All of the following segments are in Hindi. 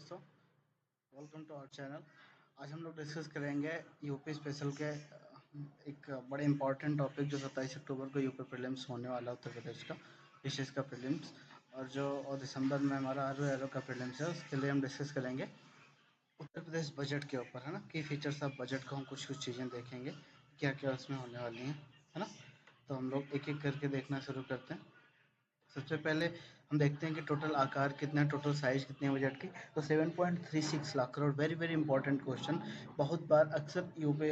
दोस्तों, वेलकम टू आवर चैनल। आज हम लोग डिस्कस करेंगे यूपी स्पेशल के एक बड़े इंपॉर्टेंट टॉपिक जो 27 अक्टूबर को यूपी प्रीलिम्स होने वाला है उत्तर प्रदेश का विशेष का प्रीलिम्स, और दिसंबर में हमारा आर का प्रीलिम्स है। उसके लिए हम डिस्कस करेंगे उत्तर प्रदेश बजट के ऊपर, है ना। की फीचर्स ऑफ बजट को हम कुछ चीज़ें देखेंगे, क्या क्या उसमें होने वाली हैं, है ना। तो हम लोग एक एक करके देखना शुरू करते हैं। सबसे पहले हम देखते हैं कि टोटल आकार कितना है, टोटल साइज कितनी है बजट की। तो 7.36 lakh crore, very very important question. बहुत बार अक्सर यूपी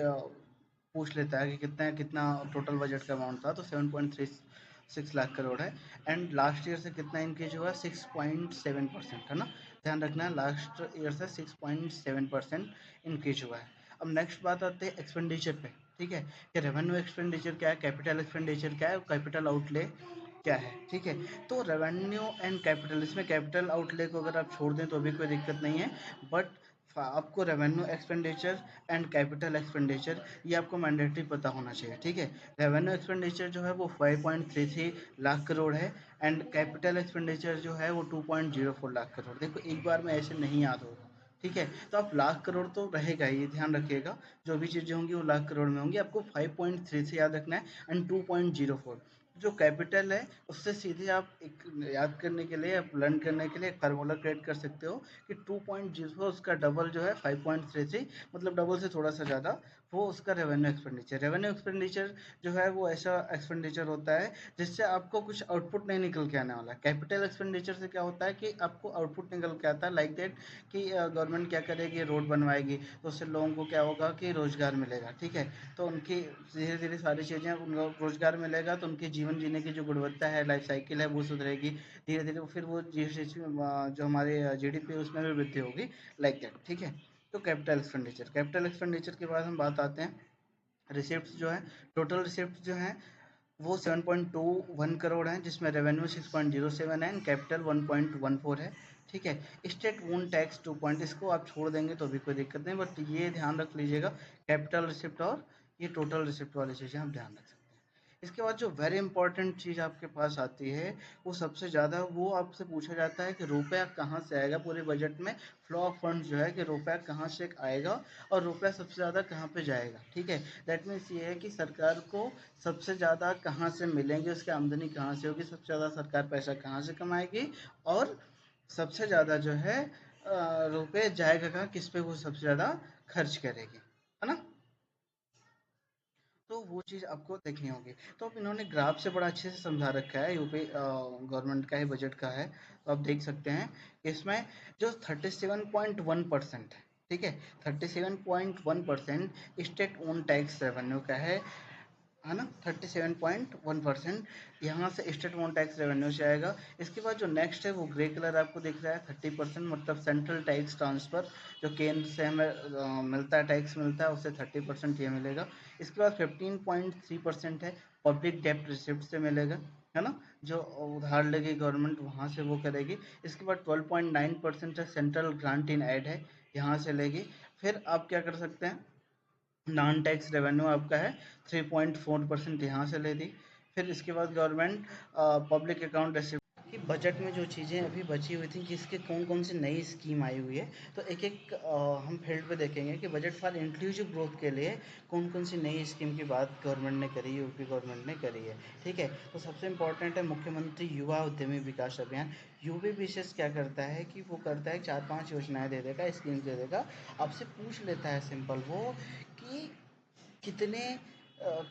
पूछ लेता है कि कितना कितना टोटल बजट का अमाउंट था। तो 7.36 लाख करोड़ है। एंड लास्ट ईयर से कितना इंक्रीज हुआ, 6.7%, है ना। ध्यान रखना है, लास्ट ईयर से 6.7% इंक्रीज हुआ है। अब नेक्स्ट बात आती है एक्सपेंडिचर पे, ठीक है, कि रेवेन्यू एक्सपेंडिचर क्या है, कैपिटल एक्सपेंडिचर क्या है, कैपिटल आउटले क्या है, ठीक है। तो रेवेन्यू एंड कैपिटल, इसमें कैपिटल आउटले को अगर आप छोड़ दें तो भी कोई दिक्कत नहीं है, बट आपको revenue expenditure and capital expenditure ये आपको मैंडेटरी पता होना चाहिए, ठीक है। रेवेन्यू एक्सपेंडिचर जो है वो 5.33 लाख करोड़ है एंड कैपिटल एक्सपेंडिचर जो है वो 2.04 लाख करोड़। देखो एक बार में ऐसे नहीं याद होगा, ठीक है। तो आप लाख करोड़ तो रहेगा, ये ध्यान रखिएगा, जो भी चीज़ें होंगी वो लाख करोड़ में होंगी। आपको 5.3 से याद रखना है एंड 2.04 जो कैपिटल है उससे सीधे आप एक याद करने के लिए, आप लर्न करने के लिए एक फार्मूला क्रिएट कर सकते हो कि 2.0 उसका डबल जो है 5.33, मतलब डबल से थोड़ा सा ज़्यादा, वो उसका रेवेन्यू एक्सपेंडिचर। रेवेन्यू एक्सपेंडिचर जो है वो ऐसा एक्सपेंडिचर होता है जिससे आपको कुछ आउटपुट नहीं निकल के आने वाला। कैपिटल एक्सपेंडिचर से क्या होता है कि आपको आउटपुट निकल के आता है, लाइक दैट कि गवर्नमेंट क्या करेगी, रोड बनवाएगी तो उससे लोगों को क्या होगा कि रोजगार मिलेगा, ठीक है। तो उनकी धीरे धीरे सारी चीज़ें, उनको रोजगार मिलेगा तो उनकी जीवन जीने की जो गुणवत्ता है, लाइफ साइकिल है, वो सुधरेगी धीरे धीरे। फिर वो जो हमारे जीडीपी उसमें भी वृद्धि होगी, लाइक दैट, ठीक है। तो कैपिटल एक्सपेंडिचर के बाद हम बात आते हैं रिसिप्ट जो है। टोटल रिसिप्ट जो है वो 7.21 करोड़ हैं, जिसमें रेवेन्यू 6.07 है एंड कैपिटल 1.14 है, ठीक है। स्टेट ओन टैक्स 2 पॉइंट, इसको आप छोड़ देंगे तो भी कोई दिक्कत नहीं, बट ये ध्यान रख लीजिएगा कैपिटल रिसिप्ट और ये टोटल रिसिप्ट वाली चीज़ें हम ध्यान रख सकते हैं। इसके बाद जो वेरी इंपॉर्टेंट चीज़ आपके पास आती है वो सबसे ज़्यादा, वो आपसे पूछा जाता है कि रुपया कहाँ से आएगा पूरे बजट में। फ्लो ऑफ फंड्स जो है कि रुपया कहाँ से आएगा और रुपया सबसे ज़्यादा कहाँ पे जाएगा, ठीक है। दैट मीन्स ये है कि सरकार को सबसे ज़्यादा कहाँ से मिलेंगे, उसकी आमदनी कहाँ से होगी, सबसे ज़्यादा सरकार पैसा कहाँ से कमाएगी, और सबसे ज़्यादा जो है रुपये जाएगा कहाँ, किस पे वो सबसे ज़्यादा खर्च करेगी, है ना। तो वो चीज़ आपको देखनी होगी। तो अब इन्होंने ग्राफ से बड़ा अच्छे से समझा रखा है, यूपी गवर्नमेंट का ही बजट का है। तो आप देख सकते हैं इसमें जो 37.1% है, ठीक है, 37.1% स्टेट ओन टैक्स रेवेन्यू का है ना। 37.1% यहाँ से स्टेट ओन टैक्स रेवेन्यू से आएगा। इसके बाद जो नेक्स्ट है वो ग्रे कलर आपको दिख रहा है, 30%, मतलब सेंट्रल टैक्स ट्रांसफर, जो केंद्र से हमें मिलता है, टैक्स मिलता है, उससे 30% ये मिलेगा। इसके बाद 15.3% है पब्लिक डेप्ट रिसिप्ट से मिलेगा, है ना, जो उधार लेगी गवर्नमेंट वहाँ से वो करेगी। इसके बाद 12.9% है सेंट्रल ग्रांट इन एड है, यहाँ से लेगी। फिर आप क्या कर सकते हैं, नॉन टैक्स रेवेन्यू आपका है 3.4%, यहाँ से ले दी। फिर इसके बाद गवर्नमेंट पब्लिक अकाउंट रिसिप्ट कि बजट में जो चीज़ें अभी बची हुई थी कि इसके कौन कौन सी नई स्कीम आई हुई है। तो एक एक हम फील्ड पे देखेंगे कि बजट फॉर इंक्लूसिव ग्रोथ के लिए कौन कौन सी नई स्कीम की बात गवर्नमेंट ने करी है, यूपी गवर्नमेंट ने करी है, ठीक है। तो सबसे इंपॉर्टेंट है मुख्यमंत्री युवा उद्यमी विकास अभियान। यूपी विशेष क्या करता है कि वो करता है 4-5 योजनाएं दे देगा, स्कीम दे देगा, आपसे पूछ लेता है सिंपल वो कि कितने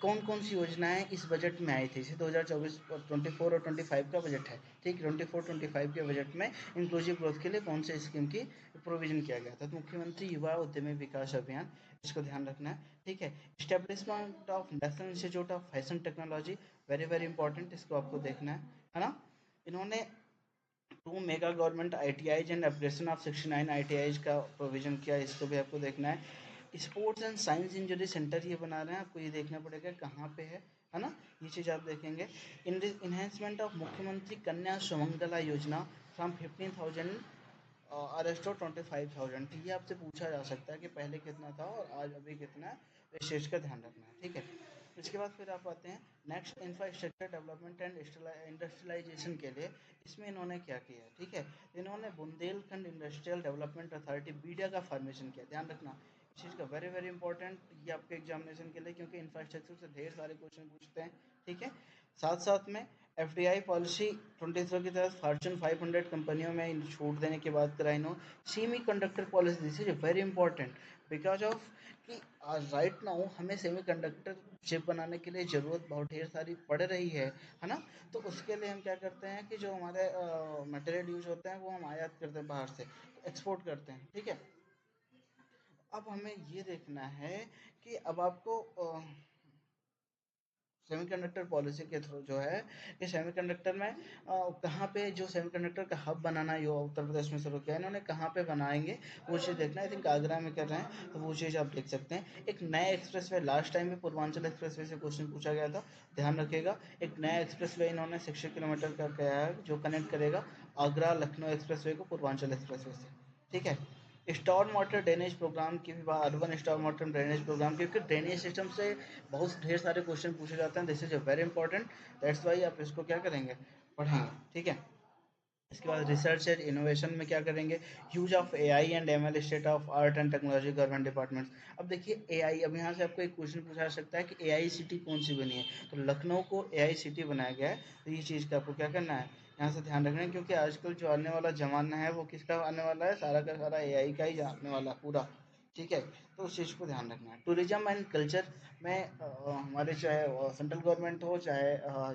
कौन कौन सी योजनाएं इस बजट में आई थी। जैसे 2024 और 24 और 25 का बजट है, ठीक, 24-25 के बजट में इंक्लूसिव ग्रोथ के लिए कौन से स्कीम की प्रोविजन किया गया था। तो मुख्यमंत्री युवा उद्यमी विकास अभियान, इसको ध्यान रखना है, ठीक है। Establishment of national institute of fashion technology, very very important, इसको आपको देखना है ना। इन्होंने 2 mega government ITIs and upgradation of 69 ITIs का प्रोविजन किया, इसको भी आपको देखना है। Sports and science injury centre ये बना रहे हैं, आपको ये देखना पड़ेगा कहाँ पे है ना, ये चीज़ आप देखेंगे। इन्हेंसमेंट ऑफ मुख्यमंत्री कन्या सुमंगला योजना फ्रॉम 15,000 अरेस्टो 25,000, तो ये आपसे पूछा जा सकता है कि पहले कितना था और आज अभी कितना है, तो इस चीज़ का ध्यान रखना है, ठीक है। इसके बाद फिर आप आते हैं next infrastructure development and industrialization के लिए। इसमें इन्होंने क्या किया, ठीक है, इन्होंने Bundelkhand industrial development authority BIDA का फॉर्मेशन किया। ध्यान रखना इस चीज़ का, वेरी वेरी इंपॉर्टेंट ये आपके एग्जामिनेशन के लिए, क्योंकि इंफ्रास्ट्रक्चर से ढेर सारे क्वेश्चन पूछते हैं, ठीक है। साथ साथ में एफडीआई पॉलिसी 23 की तरफ फॉर्चून 500 कंपनियों में छूट देने की बात कराई इन्होंने। Semi conductor policy, this is very important because of कि राइट नाउ हमें सेमीकंडक्टर चिप बनाने के लिए ज़रूरत बहुत ढेर सारी पड़ रही है ना। तो उसके लिए हम क्या करते हैं कि जो हमारे मटेरियल यूज होते हैं वो हम आयात करते हैं बाहर से, एक्सपोर्ट करते हैं, ठीक है। अब हमें ये देखना है कि अब आपको सेमीकंडक्टर पॉलिसी के थ्रू जो है कि सेमीकंडक्टर में कहाँ पे जो सेमीकंडक्टर का हब बनाना है, उत्तर प्रदेश में शुरू किया है इन्होंने, कहाँ पे बनाएंगे वो चीज़ देखना है। आई थिंक आगरा में कर रहे हैं, तो वो चीज़ आप देख सकते हैं। एक नया एक्सप्रेस वे, लास्ट टाइम भी पूर्वांचल एक्सप्रेस वे से क्वेश्चन पूछा गया था, ध्यान रखिएगा। एक नया एक्सप्रेस वे इन्होंने 60 किलोमीटर का किया है जो कनेक्ट करेगा आगरा लखनऊ एक्सप्रेस वे को पूर्वांचल एक्सप्रेस वे से, ठीक है। स्टॉर्म वाटर ड्रेनेज प्रोग्राम की भी बात, urban storm water drainage program, क्योंकि ड्रेनेज सिस्टम से बहुत ढेर सारे क्वेश्चन पूछे जाते हैं, this is a very important, that's why आप इसको क्या करेंगे, पढ़ेंगे, ठीक है। इसके बाद रिसर्च एंड इनोवेशन में क्या करेंगे, use of AI and ML, state of art and technology government departments. अब देखिए एआई, अब यहाँ से आपको एक क्वेश्चन पूछा जा सकता है कि एआई सिटी कौन सी बनी है, तो लखनऊ को एआई सिटी बनाया गया है। तो ये चीज़ का आपको क्या करना है, यहाँ से ध्यान रखना है, क्योंकि आजकल जो आने वाला जमाना है वो किसका आने वाला है, सारा का सारा एआई का ही आने वाला है पूरा, ठीक है। तो उस चीज़ को ध्यान रखना है। टूरिज्म एंड कल्चर में हमारे चाहे सेंट्रल गवर्नमेंट हो चाहे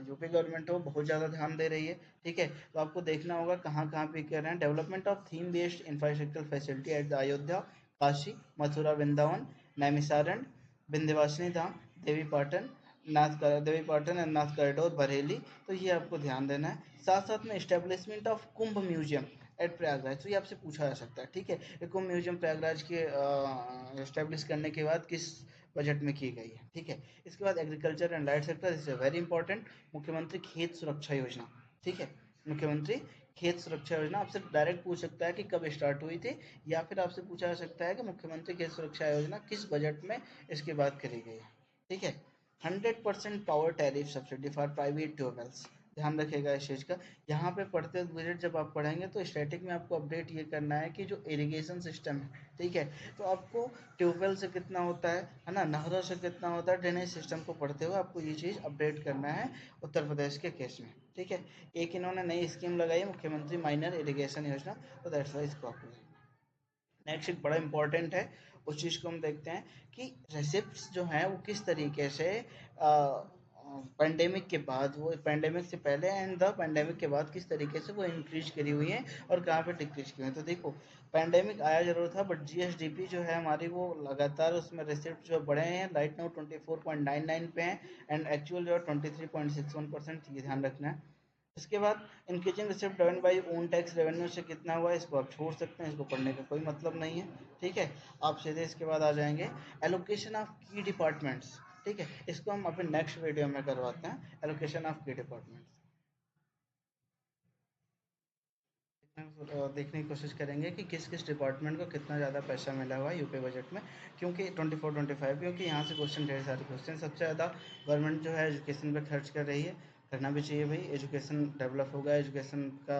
यूपी गवर्नमेंट हो बहुत ज़्यादा ध्यान दे रही है, ठीक है। तो आपको देखना होगा कहाँ कहाँ पे कर रहे हैं। Development of theme based infrastructure facility at the Ayodhya, Kashi, Mathura, Vrindavan, Naimisaranya, Vindhyavasini Dham, Devi Patan, Devi Patan and Nath corridor, Bareilly. तो ये आपको ध्यान देना है। साथ साथ में establishment of Kumbh museum at Prayagraj, तो ये आपसे पूछा जा सकता है, ठीक है। ये कुंभ म्यूजियम प्रयागराज के इस्टेब्लिश करने के बाद किस बजट में की गई है, ठीक है। इसके बाद agriculture and light sector, this is very important. मुख्यमंत्री खेत सुरक्षा योजना, ठीक है, मुख्यमंत्री खेत सुरक्षा योजना आपसे डायरेक्ट पूछ सकता है कि कब स्टार्ट हुई थी, या फिर आपसे पूछा जा सकता है कि मुख्यमंत्री खेत सुरक्षा योजना किस बजट में इसकी बात करी गई है, ठीक है। 100% power tariff subsidy for private tube wells, ध्यान रखिएगा इस चीज़ का। यहाँ पे पढ़ते बजट जब आप पढ़ेंगे तो स्टैटिक में आपको अपडेट ये करना है कि जो इरिगेशन सिस्टम है, ठीक है, तो आपको ट्यूबवेल से कितना होता है ना, नहरों से कितना होता है, ड्रेनेज सिस्टम को पढ़ते हुए आपको ये चीज़ अपडेट करना है उत्तर प्रदेश के केस में, ठीक है। एक इन्होंने नई स्कीम लगाई है मुख्यमंत्री माइनर इरिगेशन योजना, तो दैट्स वाई इसको आपको नेक्स्ट एक बड़ा इंपॉर्टेंट है, उस चीज़ को हम देखते हैं कि रेसिप्ट्स जो हैं वो किस तरीके से पेंडेमिक के बाद, वो पेंडेमिक से पहले एंड द पेंडेमिक के बाद किस तरीके से वो इंक्रीज करी हुई हैं और कहाँ पे डिक्रीज की हुई हैं। तो देखो पेंडेमिक आया जरूर था, बट जीएसडीपी जो है हमारी वो लगातार उसमें रेसिप्ट जो बढ़े हैं, राइट नाउ 24.99 पे हैं, एंड एक्चुअल जो है 23.61%, ये ध्यान रखना है। इसके बाद increasing receipt driven by own tax revenue से कितना हुआ है, इसको आप छोड़ सकते हैं, इसको पढ़ने का कोई मतलब नहीं है, ठीक है। आप सीधे इसके बाद आ जाएंगे एलोकेशन ऑफ की डिपार्टमेंट्स, ठीक है, इसको हम अपने नेक्स्ट वीडियो में करवाते हैं, एलोकेशन ऑफ की डिपार्टमेंट्स। देखने की कोशिश करेंगे कि किस किस डिपार्टमेंट को कितना ज़्यादा पैसा मिला हुआ है यूपी बजट में, क्योंकि 24-25, क्योंकि यहाँ से क्वेश्चन ढेर सारे क्वेश्चन। सबसे ज़्यादा गवर्नमेंट जो है एजुकेशन पे खर्च कर रही है, करना भी चाहिए भाई, एजुकेशन डेवलप होगा, एजुकेशन का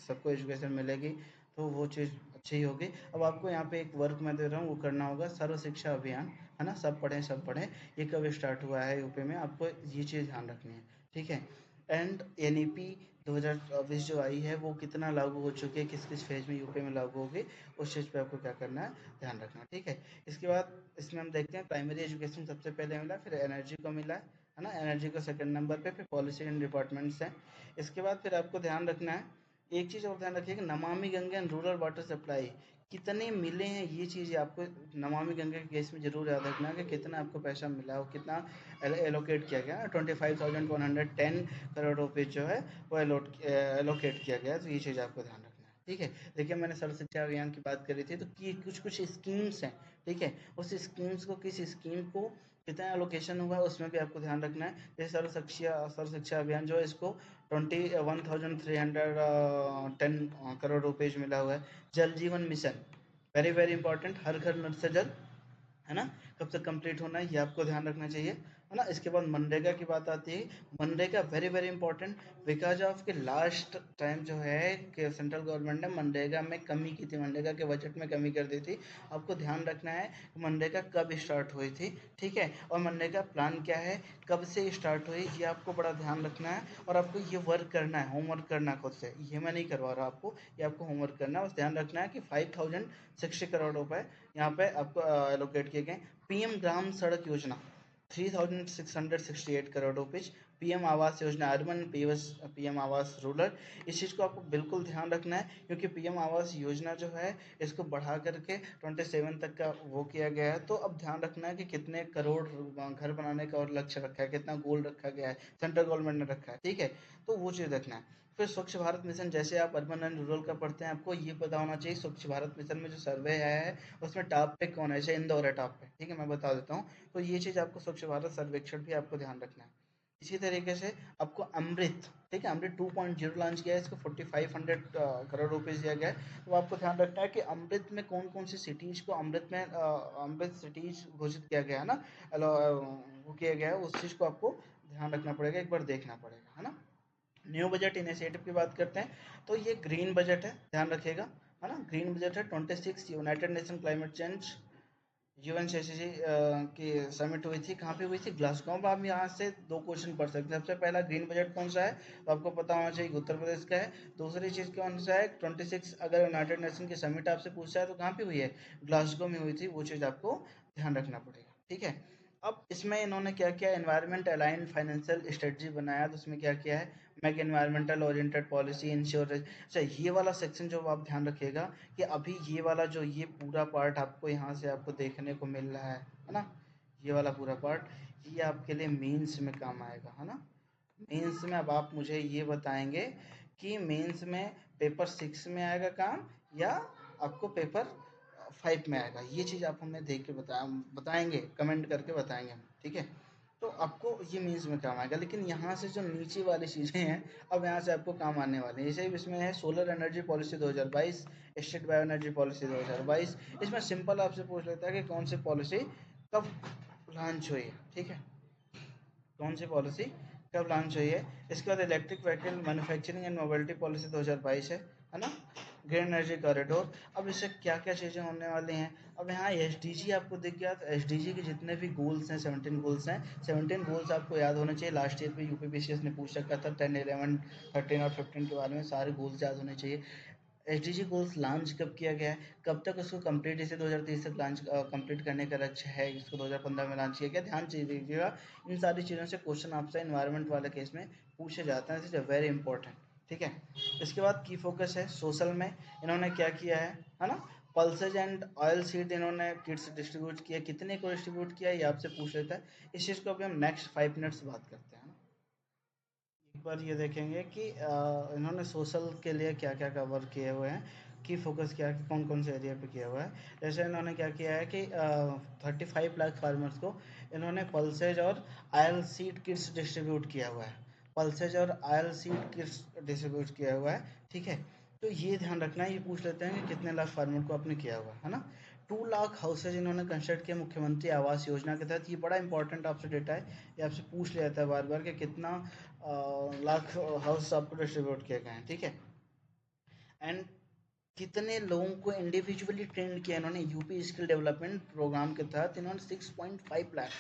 सबको एजुकेशन मिलेगी तो वो चीज़ अच्छी ही होगी। अब आपको यहाँ पे एक वर्क मैं दे रहा हूँ, वो करना होगा, सर्व शिक्षा अभियान, है ना, सब पढ़ें सब पढ़ें, ये कब स्टार्ट हुआ है यूपी में, आपको ये चीज़ ध्यान रखनी है, ठीक है। एंड एनईपी 2024 जो आई है वो कितना लागू हो चुकी है, किस किस फेज में यूपी में लागू होगी, उस चीज़ पे आपको क्या करना है, ध्यान रखना है, ठीक है। इसके बाद इसमें हम देखते हैं प्राइमरी एजुकेशन सबसे पहले मिला, फिर एनर्जी को मिला है ना, एनर्जी को सेकंड नंबर पे, फिर पॉलिसी एंड डिपार्टमेंट्स हैं। इसके बाद फिर आपको ध्यान रखना है, एक चीज़ और ध्यान रखिए कि Namami Gange and rural water supply कितने मिले हैं, ये चीज़ आपको नमामि गंगे के केस में जरूर याद रखना है कि कितना आपको पैसा मिला हो, कितना एलोकेट किया गया, 25,110 करोड़ रुपये जो है वो एलोकेट किया गया है, तो ये चीज़ आपको ध्यान रखना है, ठीक है। देखिए मैंने सर्व शिक्षा अभियान की बात करी थी, तो कि कुछ कुछ स्कीम्स हैं, ठीक है, उस स्कीम्स को, किस स्कीम को कितना एलोकेशन हुआ है उसमें भी आपको ध्यान रखना है। जैसे सर्व शिक्षा अभियान जो है इसको 21,310 करोड़ रुपये मिला हुआ है। जल जीवन मिशन, वेरी वेरी इंपॉर्टेंट, हर घर नल से जल, है ना, कब तक कंप्लीट होना है ये आपको ध्यान रखना चाहिए। है ना। इसके बाद मनरेगा की बात आती है। MNREGA very very important, because of के लास्ट टाइम जो है कि सेंट्रल गवर्नमेंट ने मनरेगा में कमी की थी, मनरेगा के बजट में कमी कर दी थी। आपको ध्यान रखना है मनरेगा कब स्टार्ट हुई थी, ठीक है, और मनरेगा प्लान क्या है, कब से स्टार्ट हुई, ये आपको बड़ा ध्यान रखना है। और आपको ये वर्क करना है, होमवर्क करना है खुद से, ये मैं नहीं करवा रहा आपको, ये आपको होमवर्क करना है। बस ध्यान रखना है कि 5060 करोड़ रुपए यहाँ पे आपको एलोकेट किए गए। पीएम ग्राम सड़क योजना 3668 crore rupees, PM Awas Yojana urban, PM आवास रूरल, इस चीज़ को आपको बिल्कुल ध्यान रखना है, क्योंकि पीएम आवास योजना जो है इसको बढ़ा करके 27 तक का वो किया गया है। तो अब ध्यान रखना है कि कितने करोड़ घर बनाने का और लक्ष्य रखा है, कितना गोल रखा गया है, सेंट्रल गवर्नमेंट ने रखा है, ठीक है। तो वो चीज़ देखना है। फिर स्वच्छ भारत मिशन, जैसे आप अर्बन एंड रूरल का पढ़ते हैं, आपको ये पता होना चाहिए स्वच्छ भारत मिशन में जो सर्वे आया है उसमें टॉप पे कौन है, जैसे इंदौर है टॉप पे, ठीक है, मैं बता देता हूँ। तो ये चीज़ आपको स्वच्छ भारत सर्वेक्षण भी आपको ध्यान रखना है। इसी तरीके से आपको अमृत, ठीक है, अमृत 2.0 लॉन्च किया है, इसको 4500 करोड़ रुपीज़ दिया गया है। तो आपको ध्यान रखना है कि अमृत में कौन कौन सी सिटीज़ को अमृत में अमृत सिटीज़ घोषित किया गया है ना, वो किया गया है, उस चीज़ को आपको ध्यान रखना पड़ेगा, एक बार देखना पड़ेगा, है ना। न्यू बजट इनिशिएटिव की बात करते हैं, तो ये ग्रीन बजट है, ध्यान रखिएगा, है ना। ग्रीन बजट है 26 यूनाइटेड नेशन क्लाइमेट चेंज यूएनसीसी की समिट हुई थी, कहाँ पे हुई थी, ग्लासगो में। आप यहाँ से दो क्वेश्चन पढ़ सकते हैं। सबसे पहला ग्रीन बजट कौन सा है, तो आपको पता होना चाहिए कि उत्तर प्रदेश का है। दूसरी चीज़ कौन सा है, 26 अगर यूनाइटेड नेशन की समिट आपसे पूछा है तो कहाँ पे हुई है, ग्लासगो में हुई थी, वो चीज़ आपको ध्यान रखना पड़ेगा, ठीक है। अब इसमें इन्होंने क्या किया, एनवायरमेंट अलाइन फाइनेंशियल स्ट्रेटजी बनाया, तो उसमें क्या किया है, make environmental oriented policy insurance. अच्छा, ये वाला सेक्शन जो आप ध्यान रखिएगा कि अभी ये वाला जो ये पूरा पार्ट आपको यहाँ से आपको देखने को मिल रहा है ना, ये वाला पूरा पार्ट ये आपके लिए मेंस में काम आएगा, है ना। मेंस में अब आप मुझे ये बताएंगे कि मेंस में पेपर 6 में आएगा काम या आपको पेपर 5 में आएगा, ये चीज़ आप हमें देख के बताएंगे, कमेंट करके बताएंगे हम, ठीक है। तो आपको ये मेंस में काम आएगा, लेकिन यहाँ से जो नीचे वाली चीज़ें हैं अब यहाँ से आपको काम आने वाली हैं। जैसे इसमें है solar energy policy 2022, state bio energy policy 2022। इसमें सिंपल आपसे पूछ लेता है कि कौन सी पॉलिसी कब लॉन्च हुई है, ठीक है, कौन सी पॉलिसी कब लॉन्च हुई है। इसके बाद electric vehicle manufacturing and mobility policy 2022 है ना। ग्रीन एनर्जी कॉरिडोर, अब इससे क्या क्या चीज़ें होने वाली हैं। अब यहाँ एसडीजी आपको दिख गया, तो एसडीजी के जितने भी गोल्स हैं 17 गोल्स हैं, 17 गोल्स आपको याद होने चाहिए। लास्ट ईयर पे यूपीपीसीएस ने पूछ रखा था 10, 11, 13 और 15 के बारे में, सारे गोल्स याद होने चाहिए। एसडीजी गोल्स लॉन्च कब किया गया है, कब तक उसको कंप्लीट, इसे 2030 तक लॉन्च कंप्लीट करने का लक्ष्य है, इसको 2015 में लॉन्च किया गया, ध्यान से दीजिएगा। इन सारी चीज़ों से क्वेश्चन आपसे इन्वायरमेंट वाले केस में पूछे जाते हैं, दिस इज वेरी इंपॉर्टेंट, ठीक है। इसके बाद की फोकस है सोशल में, इन्होंने क्या किया है ना, पल्सेज एंड ऑयल सीड इन्होंने किट्स डिस्ट्रीब्यूट किया, कितने को डिस्ट्रीब्यूट किया ये आपसे पूछ लेता है। इस चीज़ को अभी हम नेक्स्ट 5 मिनट्स बात करते हैं ना। एक बार ये देखेंगे कि इन्होंने सोशल के लिए क्या क्या कवर किए हुए हैं, की फोकस क्या कौन कौन से एरिया पे किया हुआ है। जैसे इन्होंने क्या किया है कि 35 लाख फार्मर्स को इन्होंने पल्सेज और आयल सीड किट्स डिस्ट्रीब्यूट किया हुआ है, पल्सेज और आयल सीड किट्स डिस्ट्रीब्यूट किया हुआ है, ठीक है। तो ये ध्यान रखना है, ये पूछ लेते हैं कि कितने लाख फार्मर को आपने किया हुआ है ना। 2 लाख हाउसेज इन्होंने कंस्ट्रक्ट किया मुख्यमंत्री आवास योजना के तहत, ये बड़ा इंपॉर्टेंट आपसे डेटा है, ये आपसे पूछ लिया जाता है बार बार कि कितना लाख हाउस आपको डिस्ट्रीब्यूट किए गए हैं, ठीक है। एंड कितने लोगों को इंडिविजुअली ट्रेन किया इन्होंने, यूपी स्किल डेवलपमेंट प्रोग्राम के तहत इन्होंने 6.5 लाख,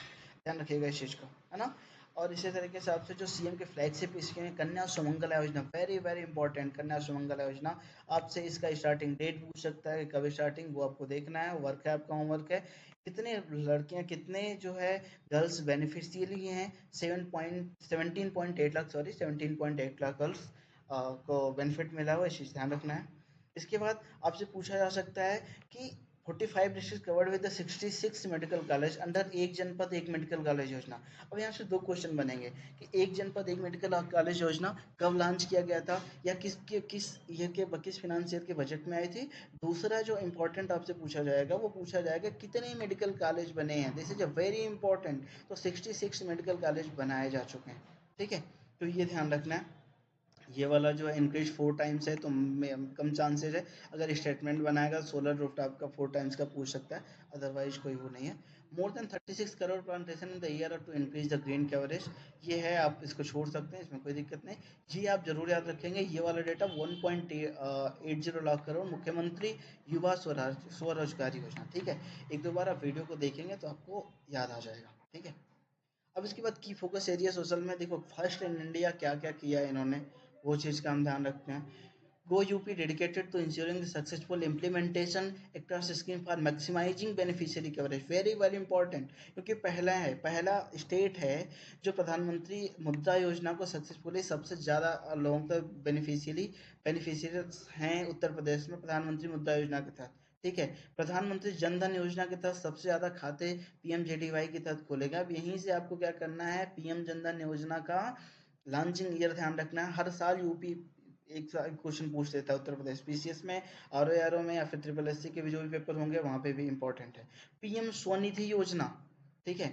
ध्यान रखिएगा इस चीज़ को, है ना। और इसी तरीके से आपसे जो सीएम के फ्लैगशिप स्कीम है कन्या सुमंगला योजना, very very important, Kanya Sumangala योजना, आपसे इसका स्टार्टिंग डेट पूछ सकता है कि कब स्टार्टिंग, वो आपको देखना है, वर्क है आपका, होमवर्क है। कितने लड़कियां, कितने जो है गर्ल्स बेनिफिशियरी हैं, 17.8 लाख, सॉरी 17.8 लाख गर्ल्स को बेनिफिट मिला हुआ, इस चीज़ ध्यान रखना है। इसके बाद आपसे पूछा जा सकता है कि 45 district covered with the 66 medical college under एक जनपद एक मेडिकल कॉलेज योजना। अब यहाँ से दो क्वेश्चन बनेंगे कि एक जनपद एक मेडिकल कॉलेज योजना कब लॉन्च किया गया था, या किस ईयर के किस फिनांस ईयर के बजट में आई थी। दूसरा जो इंपॉर्टेंट आपसे पूछा जाएगा वो पूछा जाएगा कितने मेडिकल कॉलेज बने हैं, this is a very important. तो 66 मेडिकल कॉलेज बनाए जा चुके हैं, ठीक है, तो ये ध्यान रखना है। ये वाला जो है इंक्रीज 4 टाइम्स है, तो कम चांसेस है। अगर स्टेटमेंट बनाएगा सोलर रूफटॉप का 4 टाइम्स का पूछ सकता है, अदरवाइज कोई वो नहीं है। More than 36 crore plantation in the year to increase the green coverage, ये है, आप इसको छोड़ सकते हैं, इसमें कोई दिक्कत नहीं। ये आप जरूर याद रखेंगे, ये वाला डेटा 1.80 लाख करोड़ मुख्यमंत्री युवा स्वरोजगार योजना, ठीक है। एक दो बार आप वीडियो को देखेंगे तो आपको याद आ जाएगा, ठीक है। अब इसके बाद की फोकस एरिया सोशल में देखो, फर्स्ट इन इंडिया क्या क्या किया है इन्होंने, वो चीज़ का हम ध्यान रखते हैं। Go UP dedicated to ensuring the successful implementation across scheme for maximising beneficiary coverage, very very important, क्योंकि पहला स्टेट है जो प्रधानमंत्री मुद्रा योजना को सक्सेसफुली सबसे ज़्यादा लोगों तक बेनिफिशियरीज हैं उत्तर प्रदेश में प्रधानमंत्री मुद्रा योजना के तहत, ठीक है। प्रधानमंत्री जन धन योजना के तहत सबसे ज़्यादा खाते पीएमजेडीवाई के तहत खोलेगा। अब यहीं से आपको क्या करना है, पीएम जन धन योजना का लॉन्चिंग ईयर ध्यान रखना है। हर साल यूपी एक क्वेश्चन पूछ लेता है उत्तर प्रदेश पीसीएस में, आरओ में, या फिर ट्रिपल एससी के भी जो भी पेपर होंगे वहाँ पे भी इंपॉर्टेंट है। पीएम स्वनिधि योजना, ठीक है।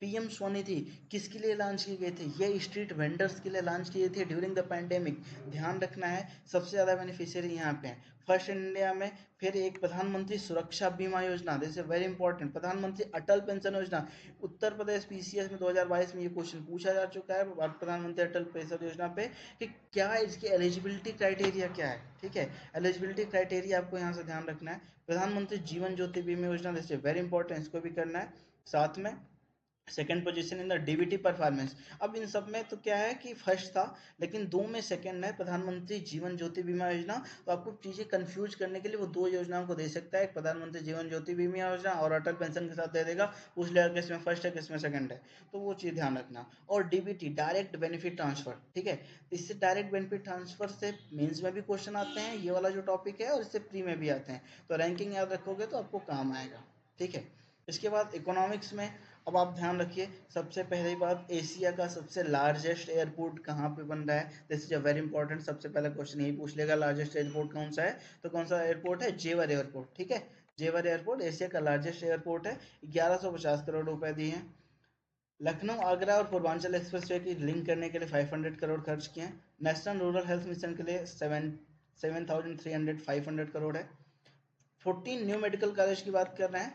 पीएम स्वनिधि किसके लिए लॉन्च की गई थी, ये स्ट्रीट वेंडर्स के लिए लॉन्च किए थे ड्यूरिंग द पैंडेमिक, ध्यान रखना है। सबसे ज़्यादा बेनिफिशियरी यहाँ पे हैं फर्स्ट इंडिया में। फिर एक प्रधानमंत्री सुरक्षा बीमा योजना, दिस इज वेरी इंपॉर्टेंट। प्रधानमंत्री अटल पेंशन योजना, उत्तर प्रदेश पीसीएस में 2022 में ये क्वेश्चन पूछा जा चुका है प्रधानमंत्री अटल पेंशन योजना पे, कि क्या इसकी एलिजिबिलिटी क्राइटेरिया क्या है, ठीक है। एलिजिबिलिटी क्राइटेरिया आपको यहाँ से ध्यान रखना है। प्रधानमंत्री जीवन ज्योति बीमा योजना, दिस इज वेरी इंपॉर्टेंट, इसको भी करना है। साथ में second position in the DBT performance. अब इन सब में तो क्या है कि फर्स्ट था, लेकिन दो में सेकंड है प्रधानमंत्री जीवन ज्योति बीमा योजना। तो आपको चीज़ें कंफ्यूज करने के लिए वो दो योजनाओं को दे सकता है, एक प्रधानमंत्री जीवन ज्योति बीमा योजना और अटल पेंशन के साथ दे देगा, पूछ लेगा किसमें फर्स्ट है किसमें सेकंड है, तो वो चीज़ ध्यान रखना। और डीबीटी डायरेक्ट बेनिफिट ट्रांसफर, ठीक है। इससे डायरेक्ट बेनिफिट ट्रांसफर से मेंस में भी क्वेश्चन आते हैं, ये वाला जो टॉपिक है, और इससे प्री में भी आते हैं, तो रैंकिंग याद रखोगे तो आपको काम आएगा, ठीक है। इसके बाद इकोनॉमिक्स में अब आप ध्यान रखिए, सबसे पहली बात, एशिया का सबसे लार्जेस्ट एयरपोर्ट कहाँ पे बन रहा है, this is a very important, सबसे पहला क्वेश्चन यही पूछ लेगा, लार्जेस्ट एयरपोर्ट कौन सा है, तो कौन सा एयरपोर्ट है, जेवर एयरपोर्ट, ठीक है। जेवर एयरपोर्ट एशिया का लार्जेस्ट एयरपोर्ट है, 1150 करोड़ रुपए दिए हैं। लखनऊ आगरा और पूर्वांचल एक्सप्रेसवे की लिंक करने के लिए 500 करोड़ खर्च किए हैं। नेशनल रूरल हेल्थ मिशन के लिए 7,300 500 करोड़ है। 14 न्यू मेडिकल कॉलेज की बात कर रहे हैं,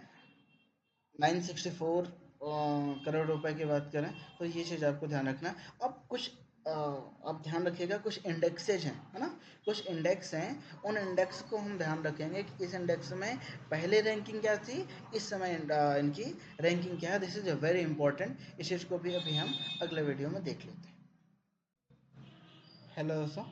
964 करोड़ रुपए की बात करें, तो ये चीज़ आपको ध्यान रखना है। अब कुछ आप ध्यान रखिएगा, कुछ इंडेक्सेज हैं, है ना, कुछ इंडेक्स हैं, उन इंडेक्स को हम ध्यान रखेंगे कि इस इंडेक्स में पहले रैंकिंग क्या थी, इस समय इनकी रैंकिंग क्या है, this is a very important. इस चीज़ को भी अभी हम अगले वीडियो में देख लेते हैं। हेलो दोस्तों,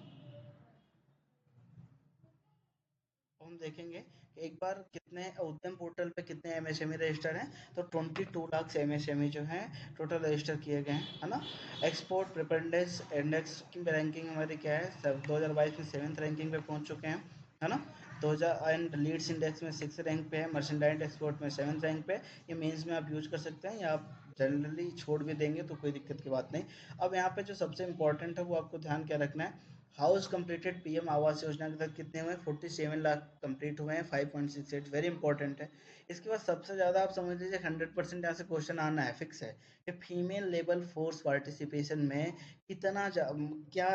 हम देखेंगे कि एक बार कितने उद्यम पोर्टल पे कितने एमएसएमई रजिस्टर हैं, तो 22 लाख एमएसएमई जो हैं टोटल रजिस्टर किए गए हैं, है ना। एक्सपोर्ट प्रिपेरेंस इंडेक्स की रैंकिंग हमारी क्या है, सब 2022 में 7th रैंकिंग पे पहुंच चुके हैं, है ना। 2000 एंड लीड्स इंडेक्स में 6th रैंक पे है, मर्चेंडाइज एक्सपोर्ट में 7th रैंक पे। ये मेंस में आप यूज कर सकते हैं, या आप जनरली छोड़ भी देंगे तो कोई दिक्कत की बात नहीं। अब यहाँ पे जो सबसे इंपॉर्टेंट है वो आपको ध्यान क्या रखना है, house completed PM Awas Yojana के तहत कितने हुए, 47 लाख कंप्लीट हुए हैं, 5.68, वेरी इंपॉर्टेंट है। इसके बाद सबसे ज़्यादा आप समझ लीजिए 100% यहाँ से क्वेश्चन आना है, फिक्स है, कि फीमेल लेबर फोर्स पार्टिसिपेशन में क्या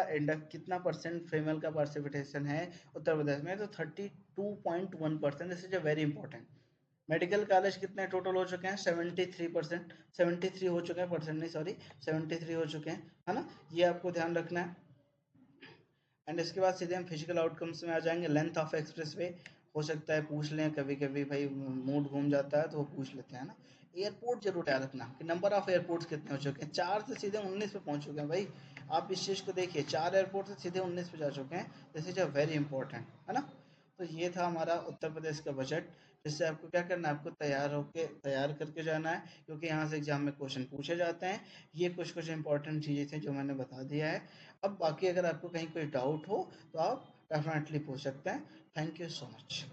कितना परसेंट फीमेल का पार्टिसिपेशन है उत्तर प्रदेश में, तो 32.1%, this is a very important. Medical college कितने टोटल हो चुके हैं, 73%, 73 हो चुके हैं, परसेंट नहीं सॉरी, 73 हो चुके हैं, है ना। ये आपको ध्यान रखना है। एंड इसके बाद सीधे हम फिजिकल आउटकम्स में आ जाएंगे। लेंथ ऑफ एक्सप्रेस वे हो सकता है पूछ लें, कभी कभी भाई मूड घूम जाता है तो वो पूछ लेते हैं ना। एयरपोर्ट जरूर याद रखना कि नंबर ऑफ एयरपोर्ट्स कितने हो चुके हैं, 4 से सीधे 19 पे पहुंच चुके हैं भाई। आप इस चीज़ को देखिए, 4 एयरपोर्ट से सीधे 19 पे जा चुके हैं, this is a very important, है ना। तो ये था हमारा उत्तर प्रदेश का बजट, जिससे आपको क्या करना है, आपको तैयार करके जाना है, क्योंकि यहाँ से एग्जाम में क्वेश्चन पूछे जाते हैं। ये कुछ कुछ इंपॉर्टेंट चीज़ें थी जो मैंने बता दिया है। अब बाकी अगर आपको कहीं कोई डाउट हो तो आप डेफिनेटली पूछ सकते हैं। Thank you so much.